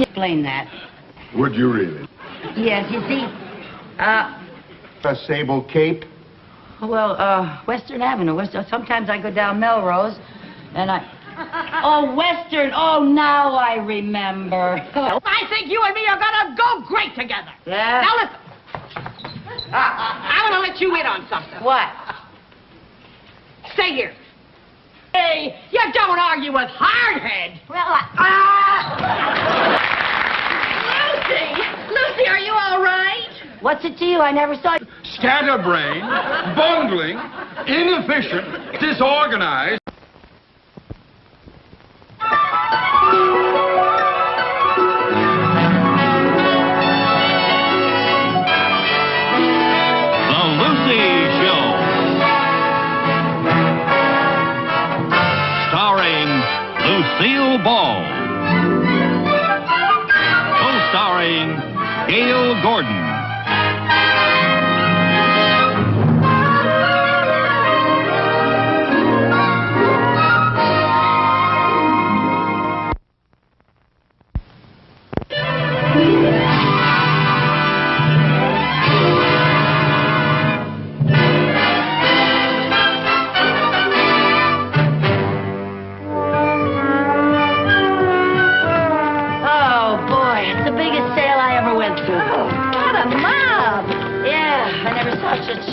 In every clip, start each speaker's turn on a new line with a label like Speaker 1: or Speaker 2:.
Speaker 1: explain that.
Speaker 2: Would you really?
Speaker 1: Yes, you see,
Speaker 2: A sable cape?
Speaker 1: well, Western Avenue. Sometimes I go down Melrose, and I... Oh, Western. Oh, now I remember.
Speaker 3: I think you and me are gonna go great together.
Speaker 1: Yeah?
Speaker 3: Now listen. I want to let you in on something.
Speaker 1: What?
Speaker 3: Stay here. Hey, you don't argue with Hardhead.
Speaker 1: Well,
Speaker 3: Lucy, are you all right?
Speaker 1: what's it to you? I never saw you.
Speaker 2: Scatterbrained, bungling, inefficient, disorganized.
Speaker 4: The Lucy Show. Starring Lucille Ball. Co-starring Gale Gordon.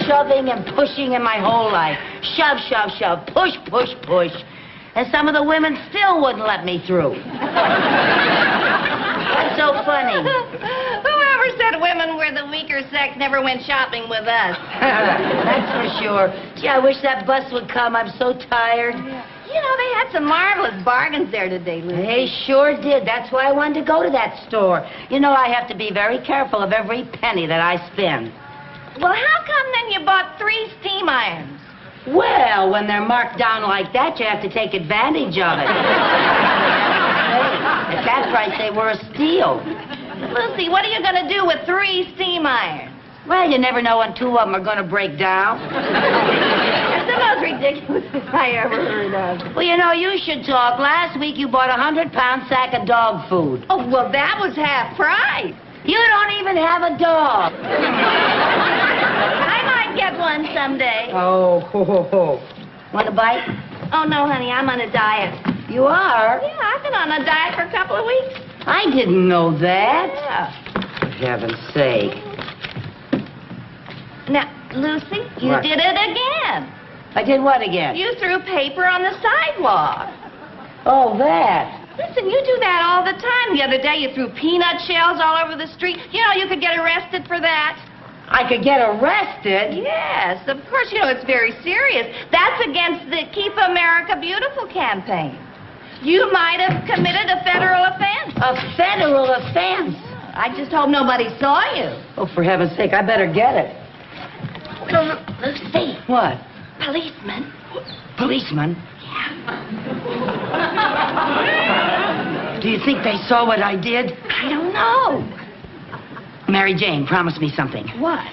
Speaker 1: Shoving and pushing in my whole life. Shove, shove, shove. Push, push, push. And some of the women still wouldn't let me through. What's so funny?
Speaker 5: Whoever said women were the weaker sex never went shopping with us.
Speaker 1: That's for sure. Gee, I wish that bus would come. I'm so tired.
Speaker 5: You know, they had some marvelous bargains there today, Lucy.
Speaker 1: They sure did. That's why I wanted to go to that store. You know, I have to be very careful of every penny that I spend.
Speaker 5: Well, how come then you bought 3 steam irons?
Speaker 1: Well, when they're marked down like that, you have to take advantage of it. At that price, they were a steal.
Speaker 5: Lucy, what are you going to do with 3 steam irons?
Speaker 1: Well, you never know when 2 of them are going to break down.
Speaker 5: That's the most ridiculous thing I ever heard of.
Speaker 1: Well, you know, you should talk. Last week, you bought a 100-pound sack of dog food.
Speaker 5: Oh, well, that was half price.
Speaker 1: You don't even have a dog.
Speaker 5: I might get one someday.
Speaker 1: Oh, ho, ho, ho. Want a bite?
Speaker 5: Oh, no, honey, I'm on a diet.
Speaker 1: You are?
Speaker 5: Yeah, I've been on a diet for a couple of weeks.
Speaker 1: I didn't know that.
Speaker 5: Yeah.
Speaker 1: For heaven's sake.
Speaker 5: Now, Lucy, you
Speaker 1: What?
Speaker 5: did it again.
Speaker 1: I did what again?
Speaker 5: You threw paper on the sidewalk.
Speaker 1: Oh, that.
Speaker 5: Listen, you do that all the time. The other day you threw peanut shells all over the street. You know, you could get arrested for that.
Speaker 1: I could get arrested?
Speaker 5: Yes, of course, you know, it's very serious. That's against the Keep America Beautiful campaign. You might have committed a federal offense.
Speaker 1: A federal offense?
Speaker 5: I just hope nobody saw you.
Speaker 1: Oh, for heaven's sake, I better get it.
Speaker 5: Lucy,
Speaker 1: What?
Speaker 5: policeman.
Speaker 1: Policeman? Do you think they saw what I did?
Speaker 5: I don't know.
Speaker 1: Mary Jane, promise me something.
Speaker 5: What?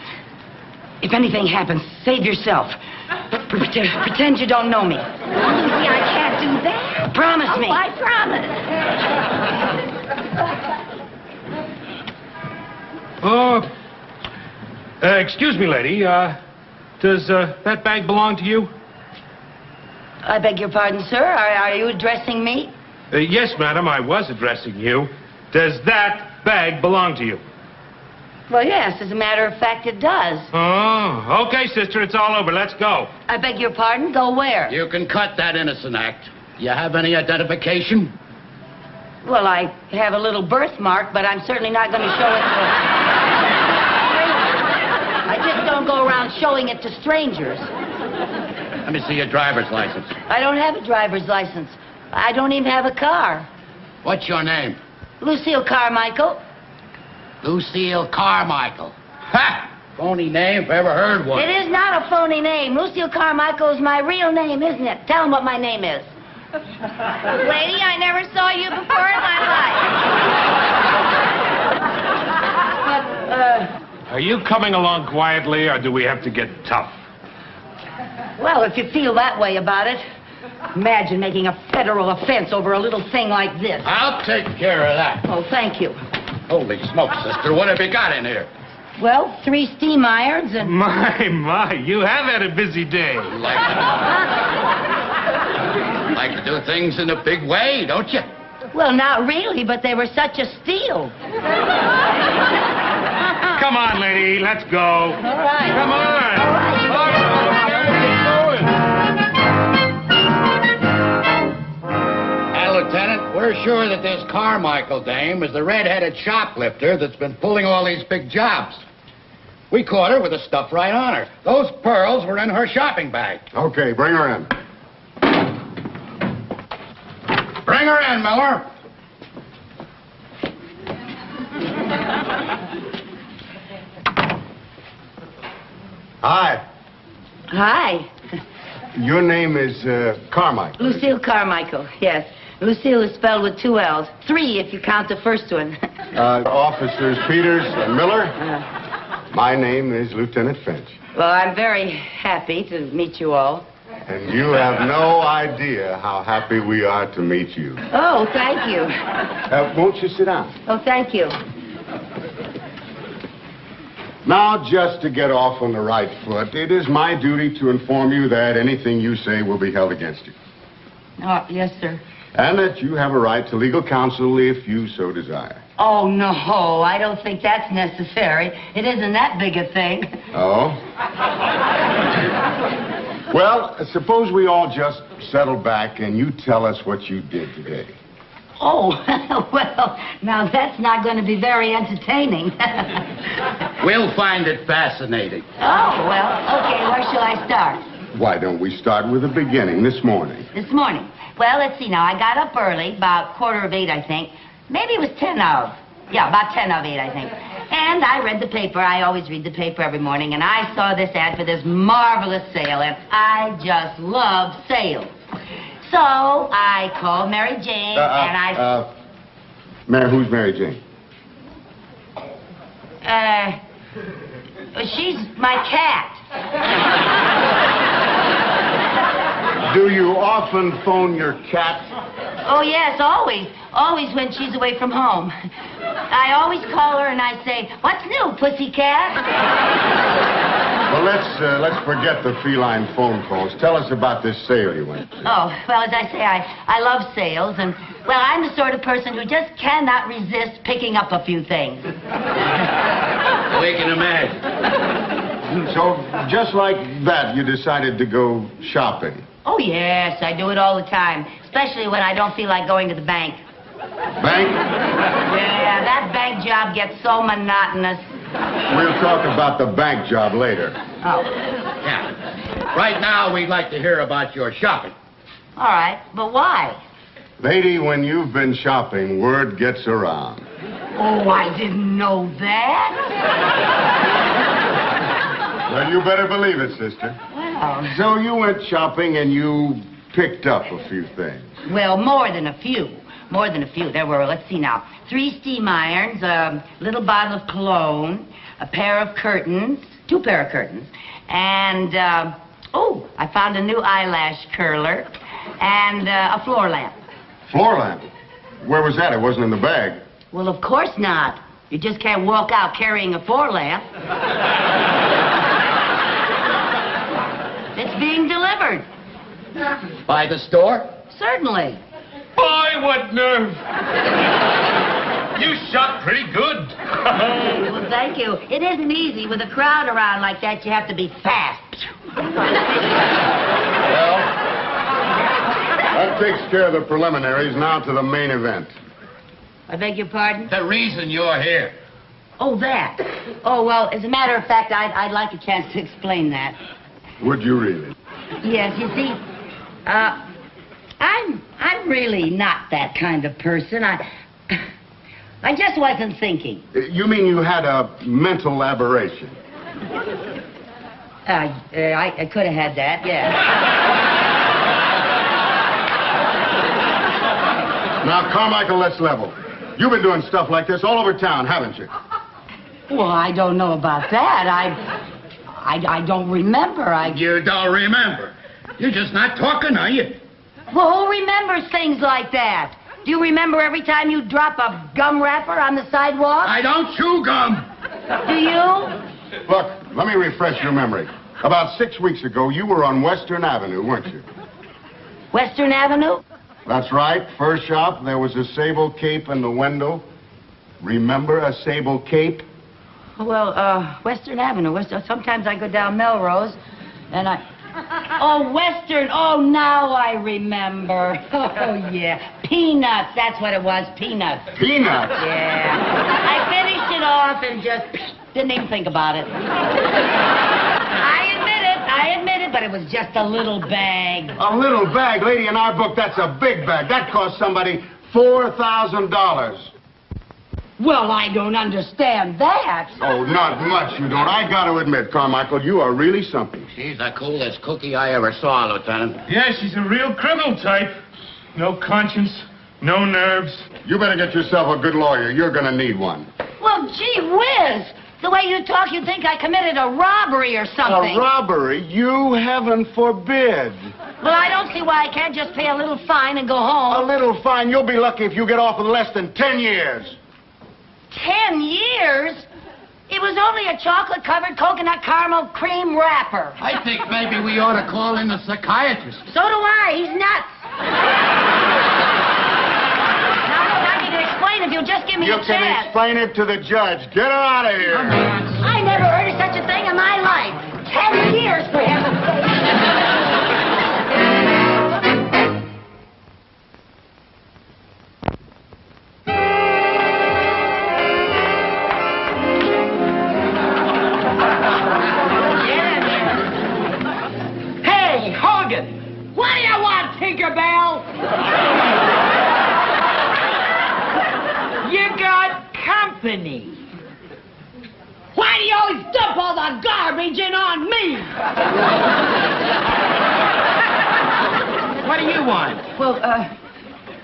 Speaker 1: If anything happens, save yourself. Pretend you don't know me.
Speaker 5: Lucy, I can't do that.
Speaker 1: Promise me.
Speaker 5: I promise.
Speaker 6: Excuse me, lady. Does that bag belong to you?
Speaker 1: I beg your pardon, sir. Are you addressing me?
Speaker 6: Yes, madam, I was addressing you. Does that bag belong to you?
Speaker 1: Well, yes, as a matter of fact, it does.
Speaker 6: Oh, okay, sister, it's all over. Let's go.
Speaker 1: I beg your pardon? Go where?
Speaker 7: You can cut that innocent act. You have any identification?
Speaker 1: Well, I have a little birthmark, but I'm certainly not going to show it to... I just don't go around showing it to strangers.
Speaker 7: Let me see your driver's license.
Speaker 1: I don't have a driver's license. I don't even have a car.
Speaker 7: What's your name?
Speaker 1: Lucille Carmichael.
Speaker 7: Lucille Carmichael. Ha! Phony name if I ever heard one.
Speaker 1: It is not a phony name. Lucille Carmichael is my real name, isn't it? Tell them what my name is.
Speaker 5: Lady, I never saw you before in my life.
Speaker 6: Are you coming along quietly, or do we have to get tough?
Speaker 1: Well, if you feel that way about it. Imagine making a federal offense over a little thing like this.
Speaker 7: I'll take care of that.
Speaker 1: Oh, thank you.
Speaker 7: Holy smokes, sister. What have you got in here?
Speaker 1: Well, 3 steam irons and...
Speaker 6: My, you have had a busy day.
Speaker 7: You like to do things in a big way, don't you?
Speaker 1: Well, not really, but they were such a steal.
Speaker 6: Come on, lady, let's go.
Speaker 1: All right.
Speaker 6: Come on.
Speaker 1: All right.
Speaker 6: All right.
Speaker 7: Lieutenant, we're sure that this Carmichael dame is the red-headed shoplifter that's been pulling all these big jobs. We caught her with the stuff right on her. Those pearls were in her shopping bag.
Speaker 2: Okay, bring her in.
Speaker 7: Bring her in, Miller.
Speaker 2: Hi.
Speaker 1: Hi.
Speaker 2: Your name is Carmichael.
Speaker 1: Lucille Carmichael, yes. Lucille is spelled with 2 L's. 3 if you count the first one.
Speaker 2: Officers Peters and Miller. My name is Lieutenant Finch.
Speaker 1: Well, I'm very happy to meet you all.
Speaker 2: And you have no idea how happy we are to meet you.
Speaker 1: Oh, thank you.
Speaker 2: Won't you sit down?
Speaker 1: Oh, thank you.
Speaker 2: Now, just to get off on the right foot, it is my duty to inform you that anything you say will be held against you.
Speaker 1: Oh, yes, sir.
Speaker 2: And that you have a right to legal counsel if you so desire.
Speaker 1: Oh, no, I don't think that's necessary. It isn't that big a thing.
Speaker 2: Oh? Well, suppose we all just settle back and you tell us what you did today.
Speaker 1: Oh, well, now that's not going to be very entertaining.
Speaker 7: We'll find it fascinating.
Speaker 1: Oh, well, okay, where shall I start?
Speaker 2: Why don't we start with the beginning, this morning?
Speaker 1: This morning. Well, let's see now. I got up early, about 7:45, I think. Maybe it was 10 of. Yeah, about 10 of 8, I think. And I read the paper. I always read the paper every morning. And I saw this ad for this marvelous sale. And I just love sales. So I called Mary Jane and
Speaker 2: who's Mary Jane?
Speaker 1: She's my cat.
Speaker 2: Do you often phone your cat?
Speaker 1: Oh, yes, always. Always when she's away from home. I always call her and I say, "What's new, pussycat?"
Speaker 2: Well, let's forget the feline phone calls. Tell us about this sale you went to.
Speaker 1: Oh, well, as I say, I love sales, and, well, I'm the sort of person who just cannot resist picking up a few things.
Speaker 7: We can imagine.
Speaker 2: So, just like that, you decided to go shopping.
Speaker 1: Oh, yes, I do it all the time, especially when I don't feel like going to the bank.
Speaker 2: Bank?
Speaker 1: Yeah, that bank job gets so monotonous.
Speaker 2: We'll talk about the bank job later.
Speaker 1: Oh.
Speaker 7: Yeah. Right now, we'd like to hear about your shopping.
Speaker 1: All right, but why?
Speaker 2: Lady, when you've been shopping, word gets around.
Speaker 1: Oh, I didn't know that.
Speaker 2: Well, you better believe it, sister.
Speaker 1: Well,
Speaker 2: So you went shopping and you picked up a few things.
Speaker 1: well, more than a few. More than a few. There were, let's see now, 3 steam irons, a little bottle of cologne, a pair of curtains, 2 pair of curtains, and, I found a new eyelash curler and a floor lamp.
Speaker 2: Floor lamp? Where was that? It wasn't in the bag.
Speaker 1: Well, of course not. You just can't walk out carrying a floor lamp. It's being delivered.
Speaker 7: By the store?
Speaker 1: Certainly.
Speaker 6: Boy, what nerve. You shot pretty good.
Speaker 1: Well, thank you. It isn't easy. With a crowd around like that, you have to be fast.
Speaker 2: Well, that takes care of the preliminaries. Now to the main event.
Speaker 1: I beg your pardon?
Speaker 7: The reason you're here.
Speaker 1: Oh, that. Oh, well, as a matter of fact, I'd like a chance to explain that.
Speaker 2: Would you really?
Speaker 1: Yes, you see, I'm really not that kind of person. I just wasn't thinking.
Speaker 2: You mean you had a mental aberration?
Speaker 1: I could have had that, yeah.
Speaker 2: Now, Carmichael, let's level. You've been doing stuff like this all over town, haven't you?
Speaker 1: Well, I don't know about that. I don't remember.
Speaker 7: You don't remember. You're just not talking, are you?
Speaker 1: Well, who remembers things like that? Do you remember every time you drop a gum wrapper on the sidewalk?
Speaker 7: I don't chew gum.
Speaker 1: Do you?
Speaker 2: Look, let me refresh your memory. About 6 weeks ago, you were on Western Avenue, weren't you?
Speaker 1: Western Avenue?
Speaker 2: That's right. First shop, there was a sable cape in the window. Remember a sable cape?
Speaker 1: Well, Western Avenue. Sometimes I go down Melrose, and I... Oh, Western. Oh, now I remember. Oh, yeah. Peanuts. That's what it was. Peanuts.
Speaker 2: Peanuts?
Speaker 1: Yeah. I finished it off and just didn't even think about it. I admit it, but it was just a little bag.
Speaker 2: A little bag? Lady, in our book, that's a big bag. That cost somebody $4,000.
Speaker 3: Well, I don't understand that.
Speaker 2: Oh, not much, you don't. I got to admit, Carmichael, you are really something.
Speaker 7: She's the coolest cookie I ever saw, Lieutenant.
Speaker 6: Yeah, she's a real criminal type. No conscience, no nerves.
Speaker 2: You better get yourself a good lawyer. You're going to need one.
Speaker 1: Well, gee whiz. The way you talk, you'd think I committed a robbery or something.
Speaker 2: A robbery? You heaven forbid.
Speaker 1: Well, I don't see why I can't just pay a little fine and go
Speaker 2: A
Speaker 1: home.
Speaker 2: little fine. You'll be lucky if you get off in less than 10 years.
Speaker 1: 10 years? It was only a chocolate-covered coconut caramel cream wrapper.
Speaker 7: I think maybe we ought to call in the psychiatrist.
Speaker 1: So do I. He's nuts. Now, look, I can explain if you'll just give me
Speaker 2: You
Speaker 1: a
Speaker 2: can
Speaker 1: chance.
Speaker 2: explain it to the judge. Get her out of here.
Speaker 1: I never heard of such a thing in my life. 10 years, for heaven's sake.
Speaker 3: Hey, Hogan! What do you want, Tinkerbell? You got company. Why do you always dump all the garbage in on me? What do you want?
Speaker 1: Well,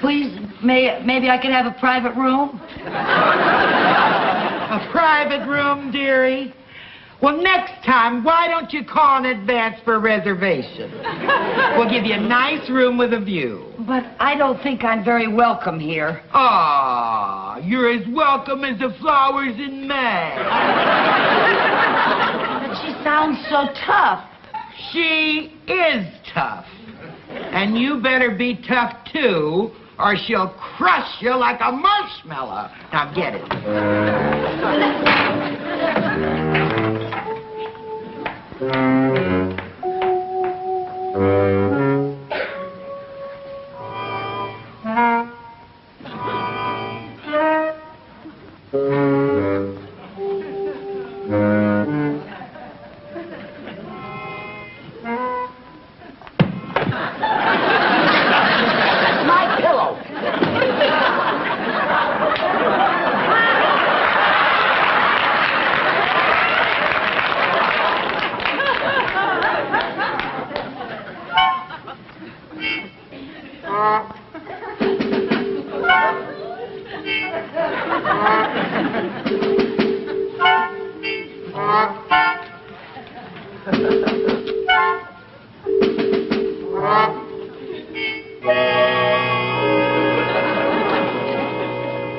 Speaker 1: please, maybe I could have a private room?
Speaker 3: A private room, dearie? Well, next time, why don't you call in advance for a reservation? We'll give you a nice room with a view.
Speaker 1: But I don't think I'm very welcome here.
Speaker 3: Ah, you're as welcome as the flowers in May.
Speaker 1: But she sounds so tough.
Speaker 3: She is tough. And you better be tough, too, or she'll crush you like a marshmallow. Now, get it.
Speaker 1: My pillow.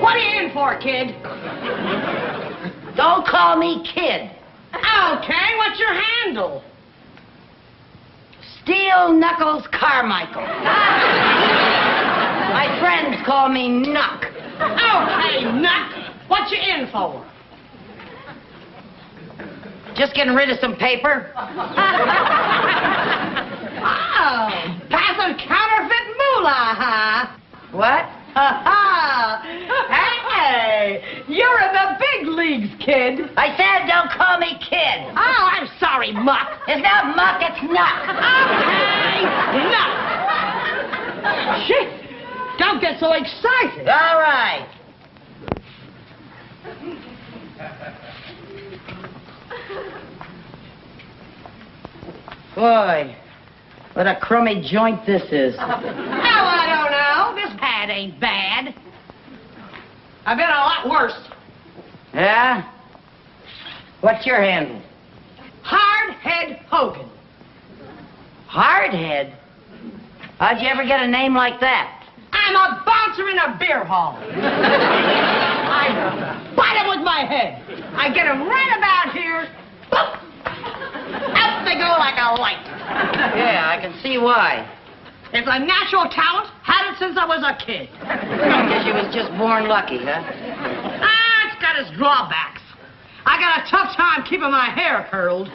Speaker 3: What are you in for, kid?
Speaker 1: Don't call me kid.
Speaker 3: Okay, what's your handle?
Speaker 1: Steel Knuckles Carmichael. My friends call me Knuck.
Speaker 3: Okay, nut. What you in for?
Speaker 1: Just getting rid of some paper.
Speaker 3: Oh, passing counterfeit moolah, huh?
Speaker 1: What?
Speaker 3: Hey, you're in the big leagues, kid.
Speaker 1: I said don't call me kid.
Speaker 3: Oh, I'm sorry, Muck.
Speaker 1: It's not Muck, it's Knuck.
Speaker 3: Okay, Nuck. Shit, don't get so excited.
Speaker 1: All right. Boy, what a crummy joint this is.
Speaker 3: Oh, I don't know. This pad ain't bad. I've been a lot worse.
Speaker 1: Yeah? What's your handle?
Speaker 3: Hardhead Hogan.
Speaker 1: Hardhead? How'd you ever get a name like that?
Speaker 8: I'm a bouncer in a beer hall. I bite them with my head. I get them right about here. Boop. Up they go like a light.
Speaker 1: Yeah, I can see why.
Speaker 8: It's a natural talent. Had it since I was a kid.
Speaker 1: I guess you was just born lucky, huh?
Speaker 8: It's got its drawbacks. I got a tough time keeping my hair curled.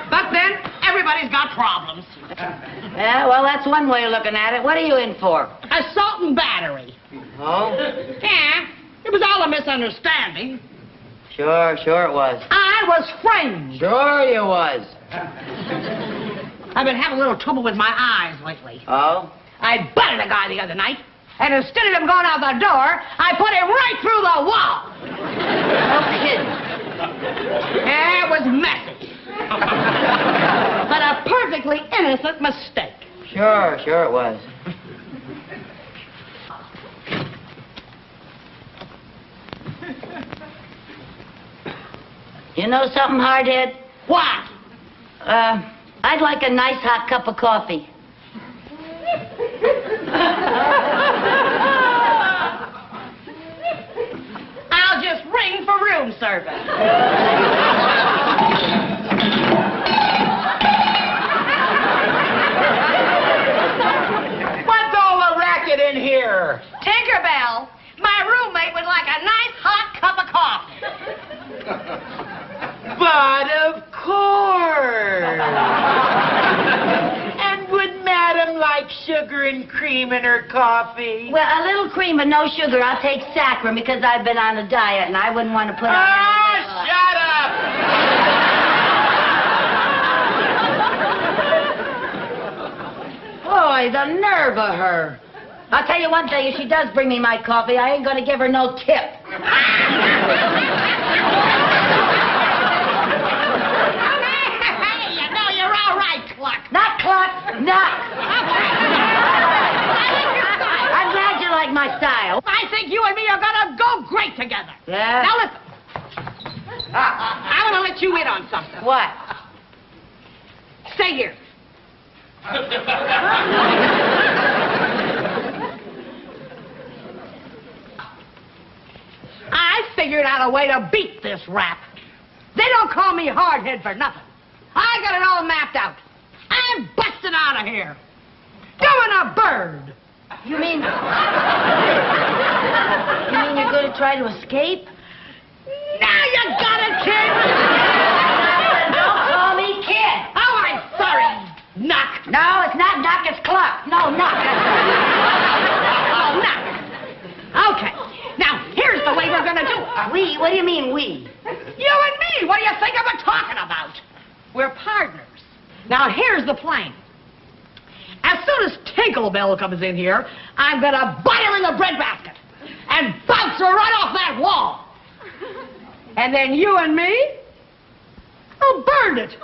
Speaker 8: But then, everybody's got problems.
Speaker 1: Yeah, well, that's one way of looking at it. What are you in for?
Speaker 8: Assault and battery.
Speaker 1: Oh?
Speaker 8: Yeah, it was all a misunderstanding.
Speaker 1: Sure it was.
Speaker 8: I was framed.
Speaker 1: Sure you was.
Speaker 8: I've been having a little trouble with my eyes lately.
Speaker 1: Oh?
Speaker 8: I butted a guy the other night, and instead of him going out the door, I put him right through the wall.
Speaker 1: No kidding.
Speaker 8: Yeah, it was messy. But a perfectly innocent mistake.
Speaker 1: Sure it was. You know something, hardhead?
Speaker 8: What?
Speaker 1: I'd like a nice hot cup of coffee.
Speaker 8: I'll just ring for room service.
Speaker 3: What's all the racket in here?
Speaker 8: Tinkerbell, my roommate would like a nice hot cup of coffee.
Speaker 3: But of course. And would Madam like sugar and cream in her coffee?
Speaker 1: Well, a little cream and no sugar. I'll take saccharin because I've been on a diet and I wouldn't want to put on...
Speaker 3: Shut up!
Speaker 1: Boy, the nerve of her. I'll tell you one thing, if she does bring me my coffee, I ain't gonna give her no tip.
Speaker 8: Hey, you know you're all right, Cluck.
Speaker 1: Not Cluck, Knock. I'm glad you like my style.
Speaker 8: I think you and me are gonna go great together.
Speaker 1: Yeah?
Speaker 8: Now listen. I want to let you in on something.
Speaker 1: What?
Speaker 8: Stay here. I figured out a way to beat this rap. They don't call me hardhead for nothing. I got it all mapped out. I'm busting out of here. Doing a bird.
Speaker 1: You mean you're going to try to escape?
Speaker 8: Now you got it, kid.
Speaker 1: Don't call me kid.
Speaker 8: Oh, I'm sorry. Knock.
Speaker 1: No, it's not Knock, it's Cluck. No, Knock.
Speaker 8: Oh, knock. Okay. Now, here's the way we're going to do it.
Speaker 1: We? What do you mean, we?
Speaker 8: You and me. What do you think I've been talking about? We're partners. Now, here's the plan. As soon as Tinkerbell comes in here, I'm going to bite her in the breadbasket and bounce her right off that wall. And then you and me will burn it.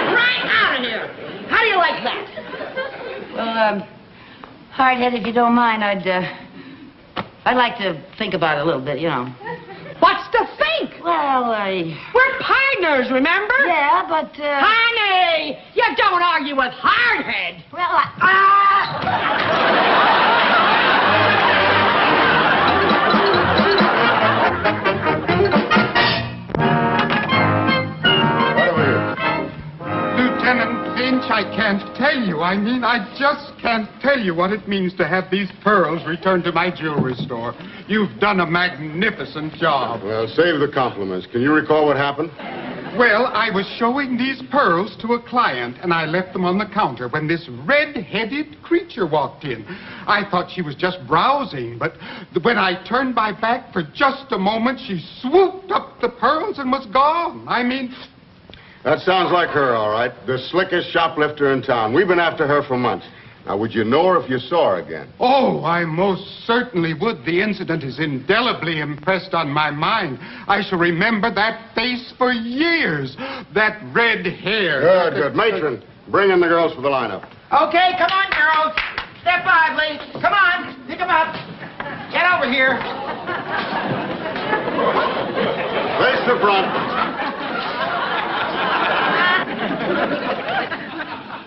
Speaker 8: Right out of here. How do you like that?
Speaker 1: Well, Hardhead, if you don't mind, I'd like to think about it a little bit, you know.
Speaker 8: What's to think?
Speaker 1: Well,
Speaker 8: We're partners, remember?
Speaker 1: yeah, but,
Speaker 8: Honey, you don't argue with Hardhead.
Speaker 1: well,
Speaker 2: Right over here.
Speaker 9: Lieutenant Finch, I can't tell you. I mean, I just can't tell you what it means to have these pearls returned to my jewelry store. You've done a magnificent job.
Speaker 2: Well, save the compliments. Can you recall what happened?
Speaker 9: Well, I was showing these pearls to a client, and I left them on the counter when this red-headed creature walked in. I thought she was just browsing, but when I turned my back for just a moment, she swooped up the pearls and was gone. I mean...
Speaker 2: That sounds like her, all right. The slickest shoplifter in town. We've been after her for months. Now, would you know her if you saw her again?
Speaker 9: Oh, I most certainly would. The incident is indelibly impressed on my mind. I shall remember that face for years. That red hair.
Speaker 2: Good. Matron, bring in the girls for the lineup.
Speaker 3: Okay, come on, girls. Step lively. Come on, pick them up. Get over here.
Speaker 2: Face the front.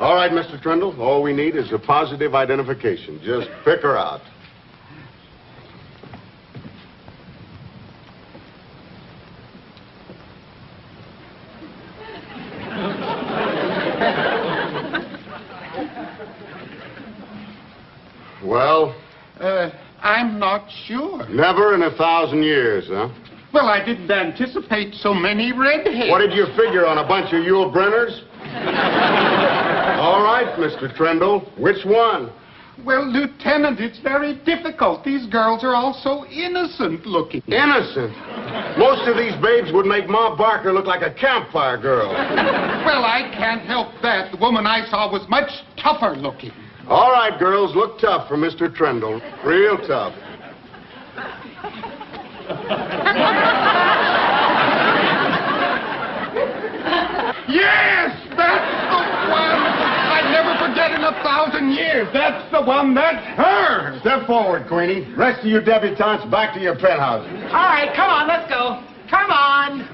Speaker 2: All right, Mr. Trindle. All we need is a positive identification. Just pick her out. Well?
Speaker 9: I'm not sure.
Speaker 2: Never in 1,000 years, huh?
Speaker 9: Well, I didn't anticipate so many redheads.
Speaker 2: What did you figure on a bunch of Yule Brenners? All right, Mr. Trindle. Which one?
Speaker 9: Well, Lieutenant, it's very difficult. These girls are all so innocent looking.
Speaker 2: Innocent? Most of these babes would make Ma Barker look like a campfire girl.
Speaker 9: Well, I can't help that. The woman I saw was much tougher looking.
Speaker 2: All right, girls, look tough for Mr. Trindle. Real tough.
Speaker 9: Yes, that's the one. I'd never forget in 1,000 years. That's the one. That's her.
Speaker 2: Step forward, Queenie. Rest of you debutantes back to your penthouses.
Speaker 8: All right, come on, let's go. Come on.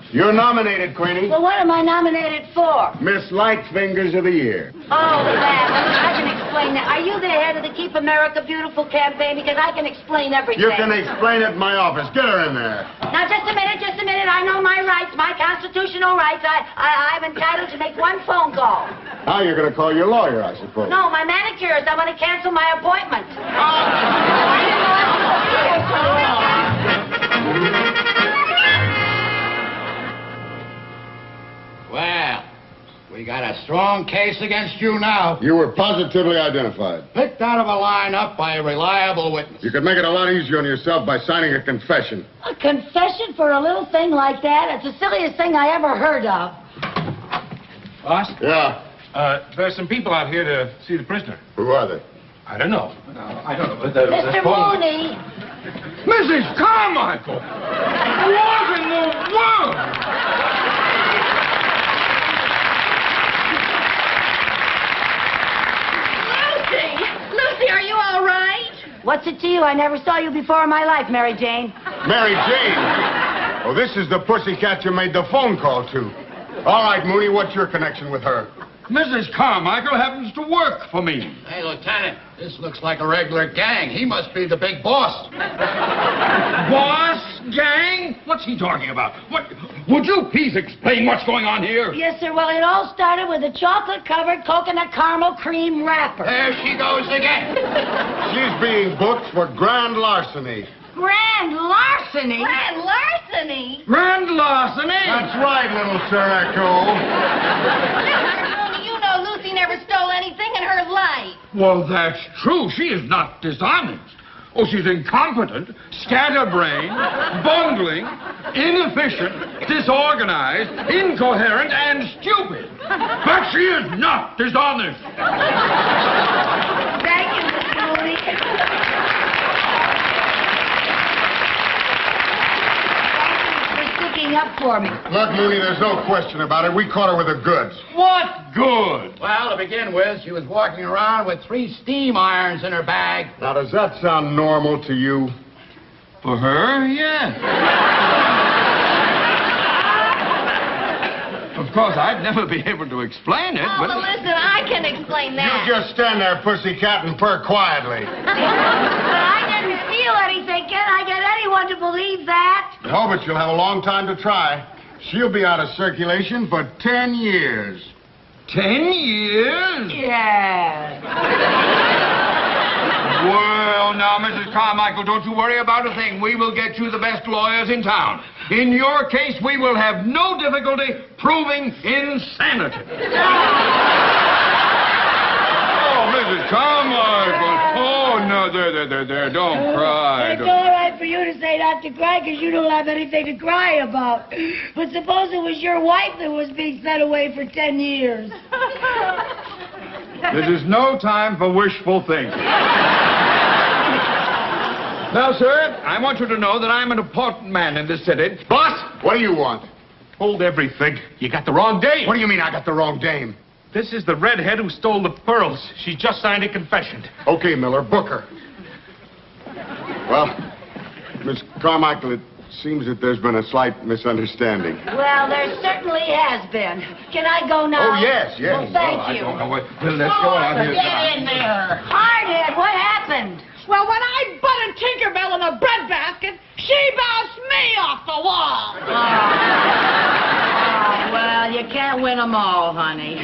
Speaker 2: You're nominated, Queenie.
Speaker 1: Well, what am I nominated for?
Speaker 2: Miss Lightfingers of the Year.
Speaker 1: Oh, that. I can explain that. Are you the head of the Keep America Beautiful campaign? Because I can explain everything.
Speaker 2: You can explain it in my office. Get her in there.
Speaker 1: Now, just a minute. I know my rights, my constitutional rights. I'm entitled to make one phone call.
Speaker 2: Now you're going to call your lawyer, I suppose.
Speaker 1: No, my manicurist. I want to cancel my appointment.
Speaker 7: Well, we got a strong case against you now.
Speaker 2: You were positively identified.
Speaker 7: Picked out of a lineup by a reliable witness.
Speaker 2: You could make it a lot easier on yourself by signing a confession.
Speaker 1: A confession for a little thing like that? It's the silliest thing I ever heard of.
Speaker 6: Boss?
Speaker 2: Yeah.
Speaker 6: There's some people out here to see the prisoner.
Speaker 2: Who are they?
Speaker 6: I don't know.
Speaker 1: Mr. Mooney!
Speaker 6: Mrs. Carmichael! What in the world?
Speaker 5: Lucy, are you all right?
Speaker 1: What's it to you? I never saw you before in my life, Mary Jane.
Speaker 2: Mary Jane? Oh, this is the pussycat you made the phone call to. All right, Mooney, what's your connection with her?
Speaker 6: Mrs. Carmichael happens to work for me.
Speaker 7: Hey, Lieutenant, this looks like a regular gang. He must be the big boss.
Speaker 6: Boss gang? What's he talking about? What? Would you please explain what's going on here?
Speaker 1: Yes, sir. Well, it all started with a chocolate-covered coconut caramel cream wrapper.
Speaker 7: There she goes again.
Speaker 2: She's being booked for grand larceny.
Speaker 1: Grand larceny?
Speaker 5: Grand larceny?
Speaker 6: Grand larceny?
Speaker 2: That's right, little Sir Echo.
Speaker 5: You know Lucy never stole anything in her life.
Speaker 6: Well, that's true. She is not dishonest. Oh, she's incompetent, scatterbrained, bungling, inefficient, disorganized, incoherent, and stupid. But she is not dishonest.
Speaker 1: Thank you, Mr. Mooney. Up for me.
Speaker 2: Look, Mooney, there's no question about it. We caught her with the goods.
Speaker 6: What good?
Speaker 7: Well, to begin with, she was walking around with 3 steam irons in her bag.
Speaker 2: Now, does that sound normal to you?
Speaker 6: For her, yes. Of course, I'd never be able to explain it,
Speaker 5: Oh,
Speaker 6: but...
Speaker 5: well, listen, I can explain that.
Speaker 2: You just stand there, pussycat, and purr quietly.
Speaker 1: But I didn't steal anything. Can I get anyone to believe that?
Speaker 2: No, but you'll have a long time to try. She'll be out of circulation for 10 years.
Speaker 6: 10 years?
Speaker 1: Yes.
Speaker 6: Well, now, Mrs. Carmichael, don't you worry about a thing. We will get you the best lawyers in town. In your case, we will have no difficulty proving insanity. Oh, Mrs. Carmichael. Oh, no, there. Don't cry.
Speaker 1: It's all right for you to say not to cry because you don't have anything to cry about. But suppose it was your wife that was being sent away for 10 years.
Speaker 6: This is no time for wishful thinking. Now, sir, I want you to know that I'm an important man in this city.
Speaker 2: Boss, what do you want?
Speaker 6: Hold everything. You got the wrong dame.
Speaker 2: What do you mean I got the wrong dame?
Speaker 6: This is the redhead who stole the pearls. She just signed a confession.
Speaker 2: Okay, Miller, book her. Well, Miss Carmichael, Seems that there's been a slight misunderstanding.
Speaker 1: Well, there certainly has been. Can I go now?
Speaker 2: Oh, yes.
Speaker 1: Well, thank you.
Speaker 6: Let's go out here.
Speaker 3: Get in there.
Speaker 1: Hardhead, what happened?
Speaker 8: Well, when I butted Tinkerbell in the breadbasket, she bounced me off the wall.
Speaker 1: Oh, well, you can't win them all, honey.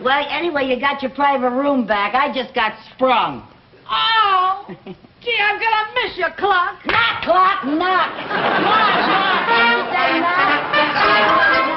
Speaker 1: Well, anyway, you got your private room back. I just got sprung.
Speaker 8: Oh, gee, I'm gonna miss you, Clock.
Speaker 1: Knock, clock, knock. Knock, knock. Say knock.